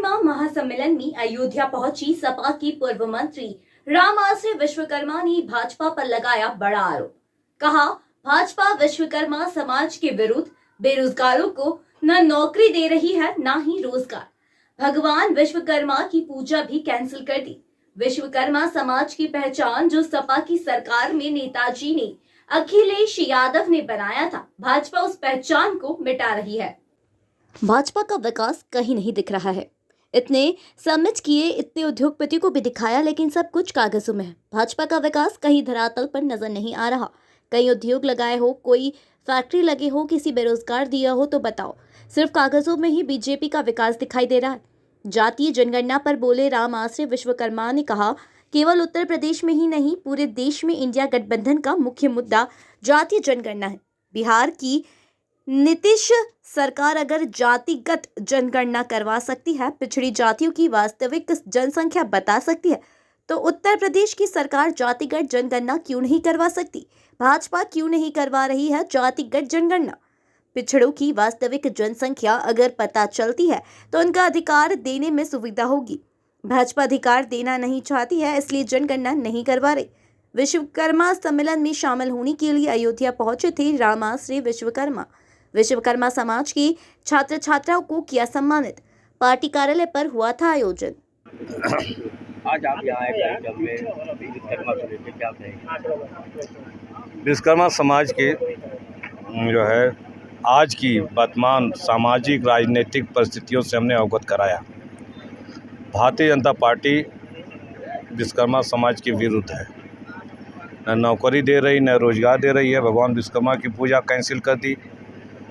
विश्वकर्मा महासम्मेलन में अयोध्या पहुंची सपा की पूर्व मंत्री राम आश्रय विश्वकर्मा ने भाजपा पर लगाया बड़ा आरोप। कहा, भाजपा विश्वकर्मा समाज के विरुद्ध बेरोजगारों को न नौकरी दे रही है न ही रोजगार। भगवान विश्वकर्मा की पूजा भी कैंसिल कर दी। विश्वकर्मा समाज की पहचान जो सपा की सरकार में नेताजी ने अखिलेश यादव ने बनाया था, भाजपा उस पहचान को मिटा रही है। भाजपा का विकास कहीं नहीं दिख रहा है। इतने समिट किए, इतने उद्योगपति को भी दिखाया, लेकिन सब कुछ कागजों में है। भाजपा का विकास कहीं धरातल पर नजर नहीं आ रहा। कहीं उद्योग लगाए हो, कोई फैक्ट्री लगे हो, किसी बेरोजगार दिया हो तो बताओ। सिर्फ कागजों में ही बीजेपी का विकास दिखाई दे रहा है। जातीय जनगणना पर बोले राम आश्रय विश्वकर्मा ने कहा, केवल उत्तर प्रदेश में ही नहीं, पूरे देश में इंडिया गठबंधन का मुख्य मुद्दा जातीय जनगणना है। बिहार की नीतीश सरकार अगर जातिगत जनगणना करवा सकती है, पिछड़ी जातियों की वास्तविक जनसंख्या बता सकती है, तो उत्तर प्रदेश की सरकार जातिगत जनगणना क्यों नहीं करवा सकती? भाजपा क्यों नहीं करवा रही है जातिगत जनगणना? पिछड़ों की वास्तविक जनसंख्या अगर पता चलती है तो उनका अधिकार देने में सुविधा होगी। भाजपा अधिकार देना नहीं चाहती है, इसलिए जनगणना नहीं करवा रही। विश्वकर्मा सम्मेलन में शामिल होने के लिए अयोध्या पहुंचे थे राम आश्रय विश्वकर्मा। विश्वकर्मा समाज के छात्र छात्राओं को किया सम्मानित। पार्टी कार्यालय पर हुआ था आयोजन। आज आप यहाँ आए कार्यक्रम में विश्वकर्मा को लेकर क्या कहेंगे? विश्वकर्मा समाज के जो है आज की वर्तमान सामाजिक राजनीतिक परिस्थितियों से हमने अवगत कराया। भारतीय जनता पार्टी विश्वकर्मा समाज के विरुद्ध है। न नौकरी दे रही, न रोजगार दे रही है। भगवान विश्वकर्मा की पूजा कैंसिल कर दी।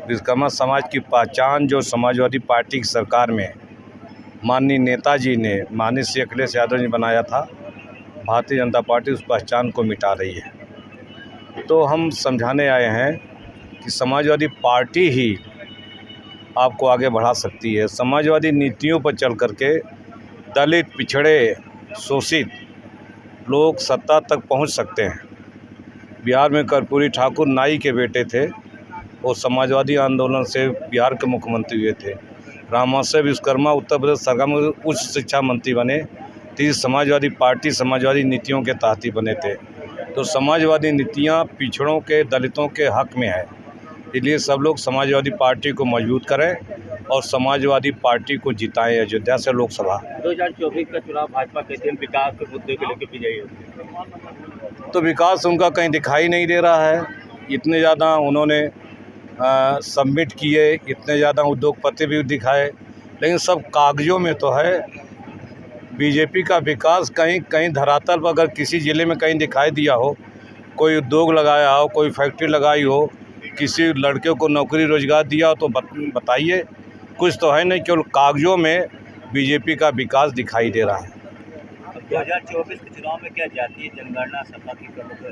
विश्वकर्मा समाज की पहचान जो समाजवादी पार्टी की सरकार में माननीय नेताजी ने, माननीय श्री अखिलेश यादव ने बनाया था, भारतीय जनता पार्टी उस पहचान को मिटा रही है। तो हम समझाने आए हैं कि समाजवादी पार्टी ही आपको आगे बढ़ा सकती है। समाजवादी नीतियों पर चल करके दलित, पिछड़े, शोषित लोग सत्ता तक पहुंच सकते हैं। बिहार में कर्पूरी ठाकुर नाई के बेटे थे, वो समाजवादी आंदोलन से बिहार के मुख्यमंत्री हुए थे। राम आश्रय विश्वकर्मा उत्तर प्रदेश सरकार में उच्च शिक्षा मंत्री बने। तो समाजवादी पार्टी समाजवादी नीतियों के तहत ही बने थे। तो समाजवादी नीतियां पिछड़ों के, दलितों के हक में है। इसलिए सब लोग समाजवादी पार्टी को मजबूत करें और समाजवादी पार्टी को जिताएं अयोध्या से लोकसभा। 2024 का चुनाव भाजपा कहते हैं विकास के मुद्दे को लेकर भी जाइए, तो विकास उनका कहीं दिखाई नहीं दे रहा है। इतने ज़्यादा उन्होंने सबमिट किए, इतने ज़्यादा उद्योगपति भी दिखाए, लेकिन सब कागजों में तो है। बीजेपी का विकास कहीं कहीं धरातल पर अगर किसी ज़िले में कहीं दिखाई दिया हो, कोई उद्योग लगाया हो, कोई फैक्ट्री लगाई हो, किसी लड़के को नौकरी रोजगार दिया हो तो बताइए। कुछ तो है नहीं, केवल कागजों में बीजेपी का विकास दिखाई दे रहा है। 2024 के चुनाव में क्या जातीय जनगणना सपा की प्रमुख है?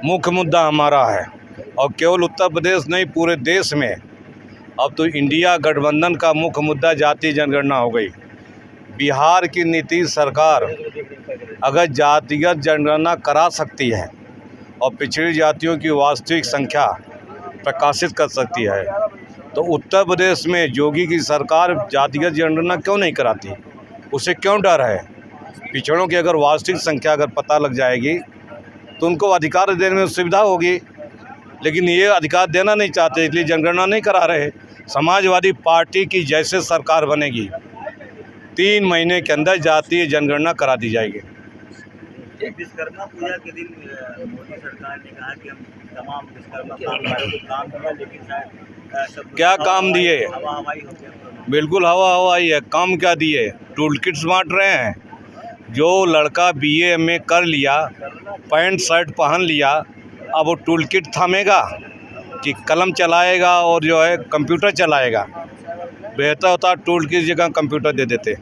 मुख्य मुद्दा हमारा है, और केवल उत्तर प्रदेश नहीं, पूरे देश में अब तो इंडिया गठबंधन का मुख्य मुद्दा जातीय जनगणना हो गई। बिहार की नीतीश सरकार अगर जातिगत जनगणना करा सकती है और पिछड़ी जातियों की वास्तविक संख्या प्रकाशित कर सकती है, तो उत्तर प्रदेश में योगी की सरकार जातिगत जनगणना क्यों नहीं कराती? उसे क्यों डर है? पिछड़ों की अगर वास्तविक संख्या अगर पता लग जाएगी तो उनको अधिकार देने में सुविधा होगी, लेकिन ये अधिकार देना नहीं चाहते, इसलिए जनगणना नहीं करा रहे। समाजवादी पार्टी की जैसे सरकार बनेगी, 3 महीने के अंदर जातीय जनगणना करा दी जाएगी। विश्वकर्मा पूजा के दिन मोदी सरकार ने कहा कि हम तमाम विश्वकर्मा कामगारों को काम दिया, लेकिन शायद क्या काम दिए? हवा हवाई हो गया। बिल्कुल हवा हवाई है। काम क्या दिए? टूल किट्स बांट रहे हैं। जो लड़का BA MA कर लिया, पैंट शर्ट पहन लिया, अब वो टूल किट थामेगा कि कलम चलाएगा और जो है कंप्यूटर चलाएगा? बेहतर होता टूल किट जगह कंप्यूटर दे देते।